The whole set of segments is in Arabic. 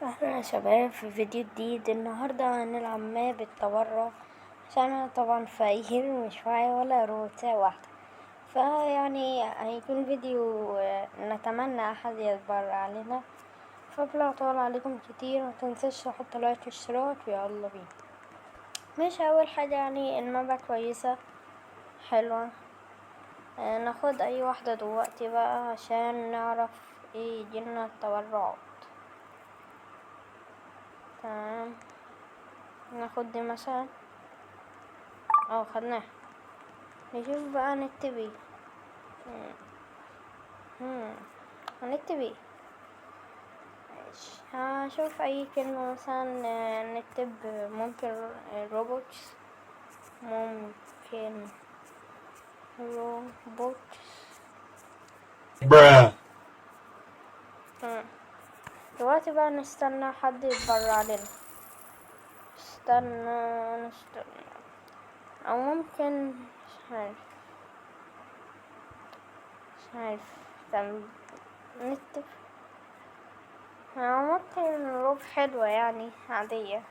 اهلا يا شباب في فيديو جديد. النهاردة هنلعب ماب التورع عشان انا طبعا فقير ومش معايا ولا روتة واحدة، فيعني هيكون فيديو نتمنى احد يتبرع علينا. فبلا طول عليكم كتير متنساش تحط لايك واشتراك ويلا بينا. مش اول حاجة يعني المابة كويسة حلوة. ناخد اي واحدة دلوقتي بقى عشان نعرف ايه يجيلنا التبرعات. تمام، ناخد دي مثلا. خدناها. نشوف بقى نكتب ايه. هنكتب ايه؟ ماشي، هشوف اي كلمة مثلا. نكتب ممكن روبوتس. ممكن روبوتس. Bruh. دلوقتي بقى نستنى حد يتبرع لنا. نستنى او ممكن مش عارف. طب نكتب ممكن روب حلوة يعني عادية.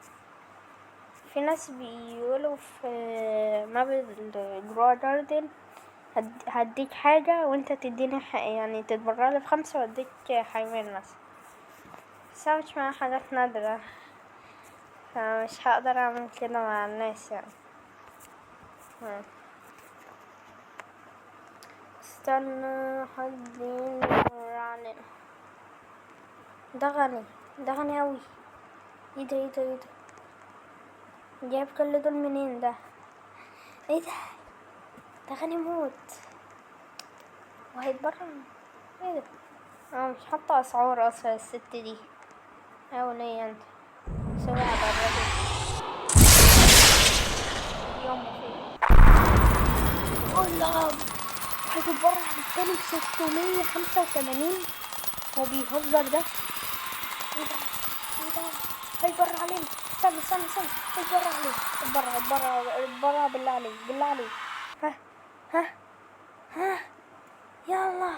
في ناس بيقولوا في ماب الجرو جاردن هديك حاجة وانت تديني يعني تتبرعلي ب5 واديك حيوان مثلا، بس انا مش معايا حاجات نادرة فمش هقدر اعمل كده مع الناس يعني. استنى حد يتبرعلنا. ده غني اوي. ايه ده جايب كل دول منين ده؟ ايه ده غني موت وهيتبرع. ايه ده؟ مش حاطة اسعار اصلا الست دي. ليه انت سوي على الراجل يوم فين؟ الله، هيتبرع للتاني ب685. هو بيهزر ده؟ ايه ده هيتبرع علينا. استنى هيتبرع علينا. اتبرع بالله عليك. ها ها ها يلا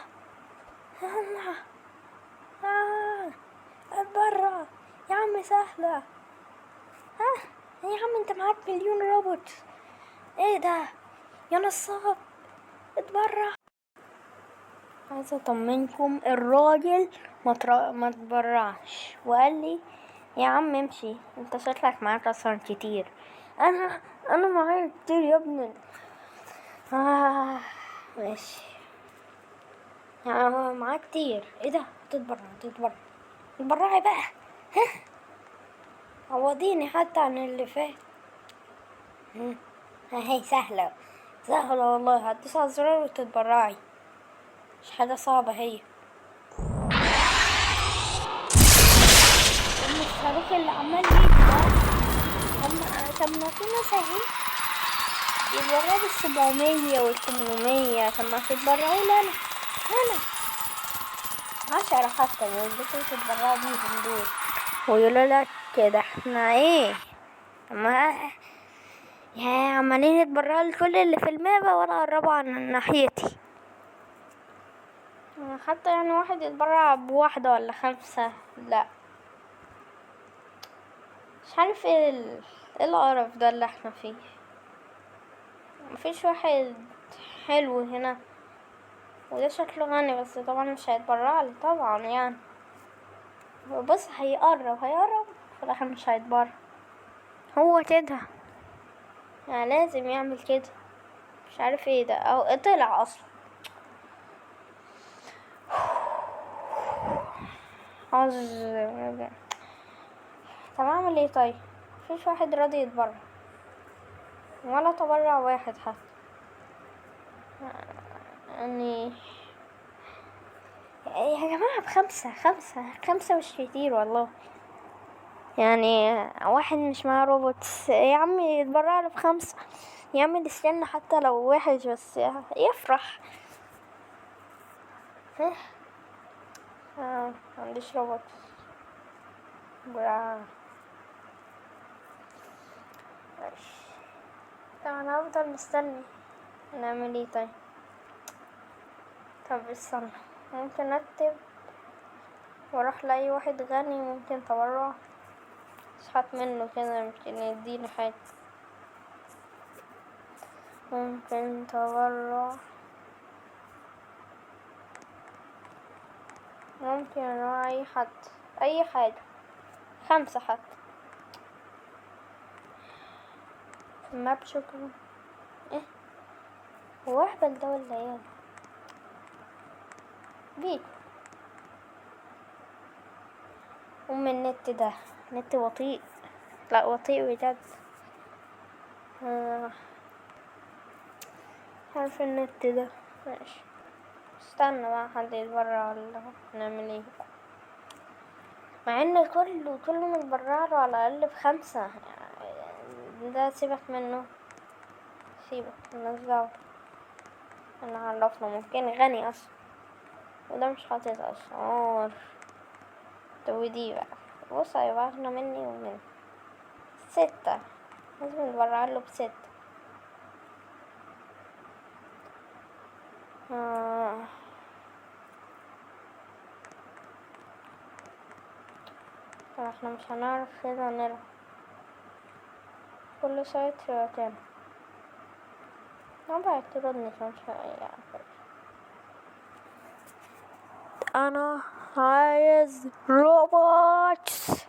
اتبرع يا عم سهلة. يا عم انت معاك 1,000,000 روبوت. ايه ده يا نصاب؟ اتبرع. عايزة اطمنكم الراجل ما تبرعش وقال لي يا عم امشي انت شكلك معاك اصلا كتير. انا معايا كتير يا ابني. ماشي يعني معاك كتير. ايه ده؟ تتبرعي بقى. عوضيني حتى عن اللي فات. هي سهلة والله. هتدوس على الزرار وتتبرعي، مش حاجة صعبة هي. الصاروخ اللي عمال يجي ده. طب ما في ناس اهي بيتبرعوا ب700 وال800. طب ما تتبرعوا لي انا 10 حتى يقولكوا تتبرعوا بيهم دول ويقولوا لك كده احنا ايه. ما يا عمالين يتبرعوا لكل اللي في المابة ولا قربوا عن ناحيتي. حتى يعني واحد يتبرع ب1 ولا 5. لا مش عارف ايه القرف ده اللي احنا فيه. مفيش واحد حلو هنا وده شكله غني بس طبعا مش هيتبرعلي طبعا يعني. بص هيقرب في الاخر مش هيتبرع. هو كده يعني لازم يعمل كده. مش عارف ايه ده او طلع اصلا. حظ. طب اعمل ايه طيب؟ مفيش واحد راضي يتبرع ولا تبرع واحد حتى يعني. يا جماعة ب5 مش كتير والله. يعني واحد مش معاه روبوت يا عم يتبرع له ب5. يا عم نستنى حتى لو واحد بس يفرح. معنديش روبوت. طب انا هفضل مستني. نعمل ايه طيب؟ طب استنى ممكن اكتب واروح لاي واحد غني ممكن تبرع، اشحت منه كده يمكن يديني حاجة. ممكن تبرع، ممكن انواع اي حد، اي حاجة، 5 حتى. ما بشكرا. ايه هو اهبل ده ولا ايه؟ بيكو النت ده نت بطيء، لا بطيء بجد. عارف النت ده. ماشي، استنى بقى حد يتبرع ولا نعمل ايه؟ مع ان كله متبرعله على الاقل ب5 يعني. ده سيبك منه، سيبك مالناش دعوة. انا عرفنا ممكن غني اصلا، وده مش حاطط اسعار. طب ودي بقى بص هيبعتنا مني ومن 6، لازم نتبرعله ب6. طب احنا مش هنعرف كده نلعب كل سايت في مكان. ما بعترضني مش يعني. انا عايز روبوتس.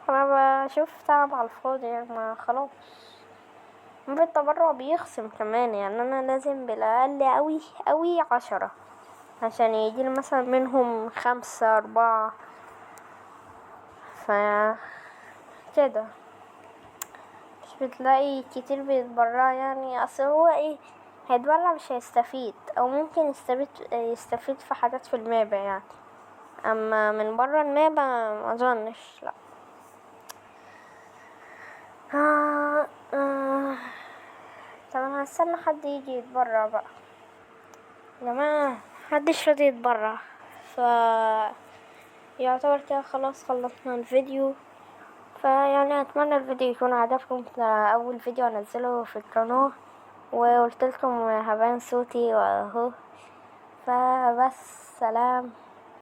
انا بشوف تعب على الفاضي يعني، ما خلاص. بالتبرع بيخصم كمان يعني، انا لازم بالاقل اوي 10 عشان يجيلي مثلا منهم 5 4. ف كده مش بتلاقي كتير بيتبرع يعني. اصل هو ايه، هيتبرع مش هيستفيد، او ممكن يستفيد في حاجات في المابا يعني، اما من برا المابا ما اظنش. لا طب انا هستنى حد يجي يتبرع بقى. يا جماعة محدش راضي يتبرع، ف يعتبر كده خلاص خلصنا الفيديو. فيعني اتمنى الفيديو يكون عجبكم. ده اول فيديو انزله في القناة، وقلت لكم هبان صوتي واهو. فبس سلام.